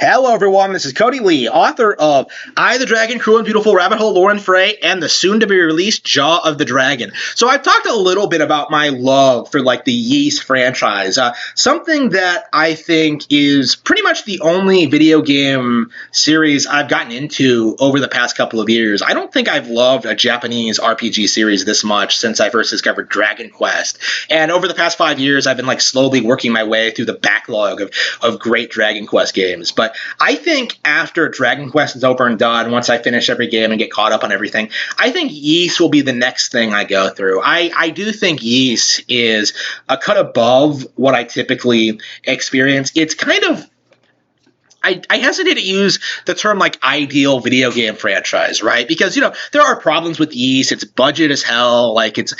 Hello, everyone. This is Cody Lee, author of I, the Dragon, Cruel and Beautiful, Rabbit Hole, Lore and Fray, and the soon-to-be-released Jaw of the Dragon. So I've talked a little bit about my love for, the Ys franchise, something that I think is pretty much the only video game series I've gotten into over the past couple of years. I don't think I've loved a Japanese RPG series this much since I first discovered Dragon Quest. And over the past 5 years, I've been, slowly working my way through the backlog of great Dragon Quest games. But I think after Dragon Quest is over and done, once I finish every game and get caught up on everything, I think Ys will be the next thing I go through. I do think Ys is a cut above what I typically experience. It's kind of, I hesitate to use the term ideal video game franchise, right? Because, there are problems with Ys. Its budget is hell. Its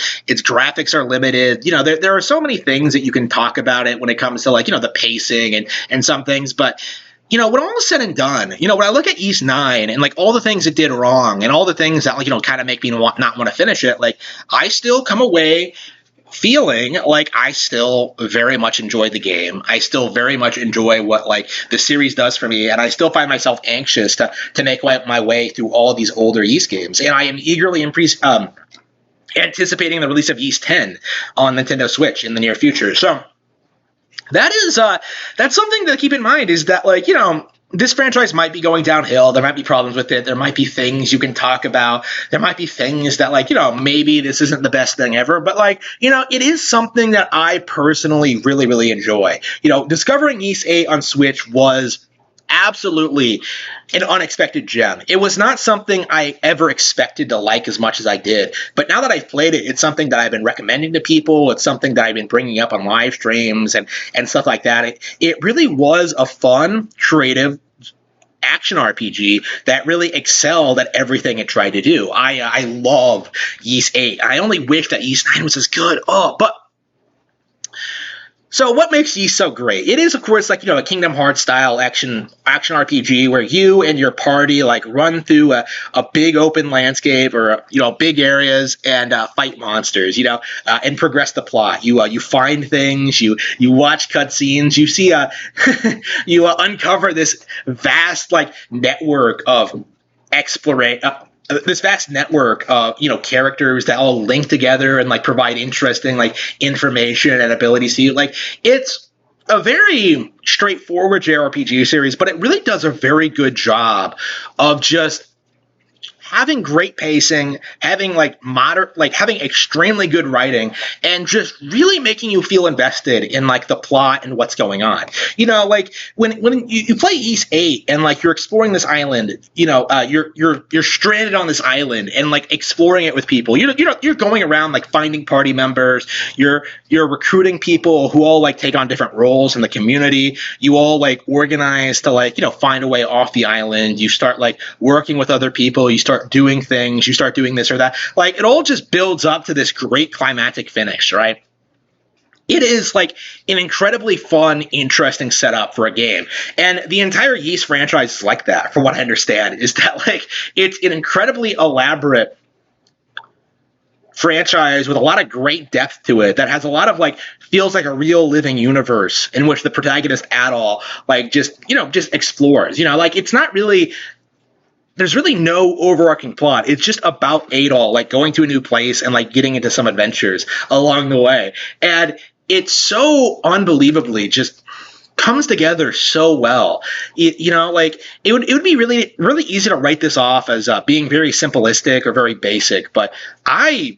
graphics are limited. There are so many things that you can talk about it when it comes to the pacing and some things. But, when all is said and done, when I look at Ys 9 and all the things it did wrong and all the things that kind of make me not want to finish it, I still come away feeling like I still very much enjoy the game. I still very much enjoy what the series does for me, and I still find myself anxious to make my way through all of these older Ys games. And I am eagerly anticipating the release of Ys 10 on Nintendo Switch in the near future. So that's something to keep in mind, is that this franchise might be going downhill. There might be problems with it. There might be things you can talk about. There might be things that maybe this isn't the best thing ever, but it is something that I personally really, really enjoy. Discovering Ys 8 on Switch was absolutely an unexpected gem. It was not something I ever expected to like as much as I did, but now that I've played it, it's something that I've been recommending to people. It's something that I've been bringing up on live streams and stuff like that. It really was a fun, creative action RPG that really excelled at everything it tried to do. I love Ys 8. I only wish that Ys 9 was as good. So what makes Ys so great? It is, of course, a Kingdom Hearts style action RPG where you and your party run through a big open landscape or big areas and fight monsters, and progress the plot. You find things, you watch cutscenes, you see you uncover this vast network of this vast network of characters that all link together and provide interesting information and abilities to you. It's a very straightforward JRPG series, but it really does a very good job of just having great pacing, having having extremely good writing, and just really making you feel invested in the plot and what's going on. When you play Ys 8 and you're exploring this island, you're stranded on this island and exploring it with people. You're going around finding party members. You're recruiting people who all take on different roles in the community. You all organize to find a way off the island. You start working with other people. You start doing things, you start doing this or that. It all just builds up to this great climactic finish, right? It is an incredibly fun, interesting setup for a game. And the entire Ys franchise is like that, from what I understand, is that it's an incredibly elaborate franchise with a lot of great depth to it that has a lot of feels like a real living universe in which the protagonist Adol just explores. It's not really, there's really no overarching plot. It's just about Adol going to a new place and getting into some adventures along the way. And it's so unbelievably just comes together so well. It would be really, really easy to write this off as being very simplistic or very basic, but I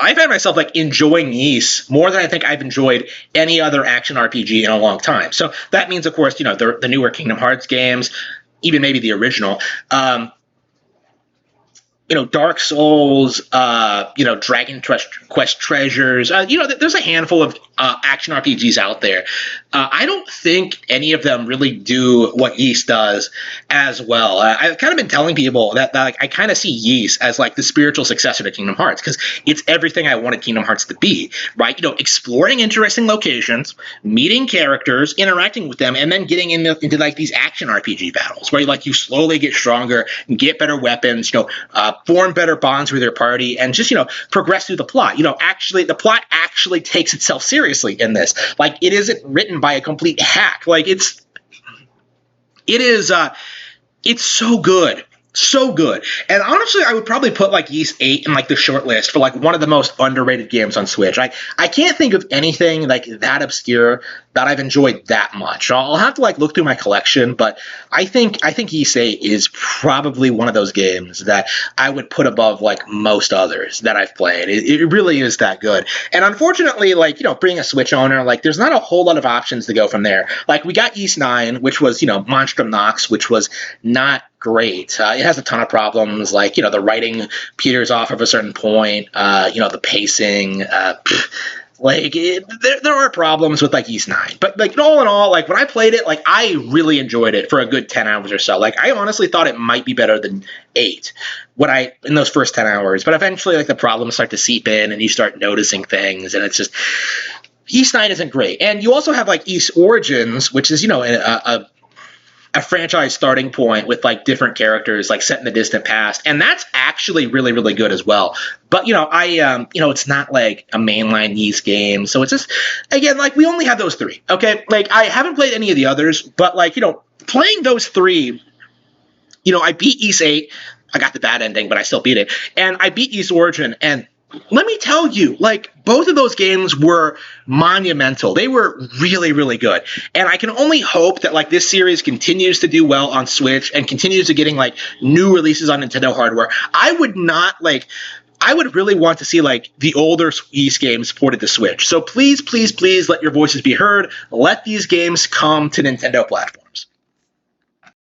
find myself enjoying Ys more than I think I've enjoyed any other action RPG in a long time. So that means, of course, the newer Kingdom Hearts games, even maybe the original, Dark Souls, Dragon Quest Treasures. There's a handful of action RPGs out there. I don't think any of them really do what Ys does as well. I've kind of been telling people that I kind of see Ys as the spiritual successor to Kingdom Hearts, because it's everything I wanted Kingdom Hearts to be, right? Exploring interesting locations, meeting characters, interacting with them, and then getting into these action RPG battles where you slowly get stronger and get better weapons, form better bonds with your party, and just progress through the plot. Actually, the plot actually takes itself seriously in this. It isn't written by a complete hack. It is it's so good. So good. And honestly, I would probably put like Ys 8 in like the short list for like one of the most underrated games on Switch. I can't think of anything like that obscure that I've enjoyed that much. I'll have to like look through my collection, but I think Ys 8 is probably one of those games that I would put above like most others that I've played. It really is that good. And unfortunately, like, being a Switch owner, like there's not a whole lot of options to go from there. Like we got Ys 9, which was, Monstrum Nox, which was not great. It has a ton of problems, like, the writing peters off of a certain point, the pacing, there are problems with like Ys 9, but like all in all, like when I played it, like I really enjoyed it for a good 10 hours or so. Like I honestly thought it might be better than 8 in those first 10 hours, but eventually like the problems start to seep in and you start noticing things, and it's just Ys 9 isn't great. And you also have like Ys Origins, which is, a franchise starting point with like different characters like set in the distant past, and that's actually really, really good as well. But it's not like a mainline Ys game, so it's just, again, like we only have those 3. Okay, like I haven't played any of the others, but like playing those 3, I beat Ys 8. I got the bad ending, but I still beat it, and I beat Ys Origin, and let me tell you, like, both of those games were monumental. They were really, really good. And I can only hope that, like, this series continues to do well on Switch and continues to getting, like, new releases on Nintendo hardware. I would really want to see, like, the older Ys games ported to Switch. So please, please, please let your voices be heard. Let these games come to Nintendo platforms.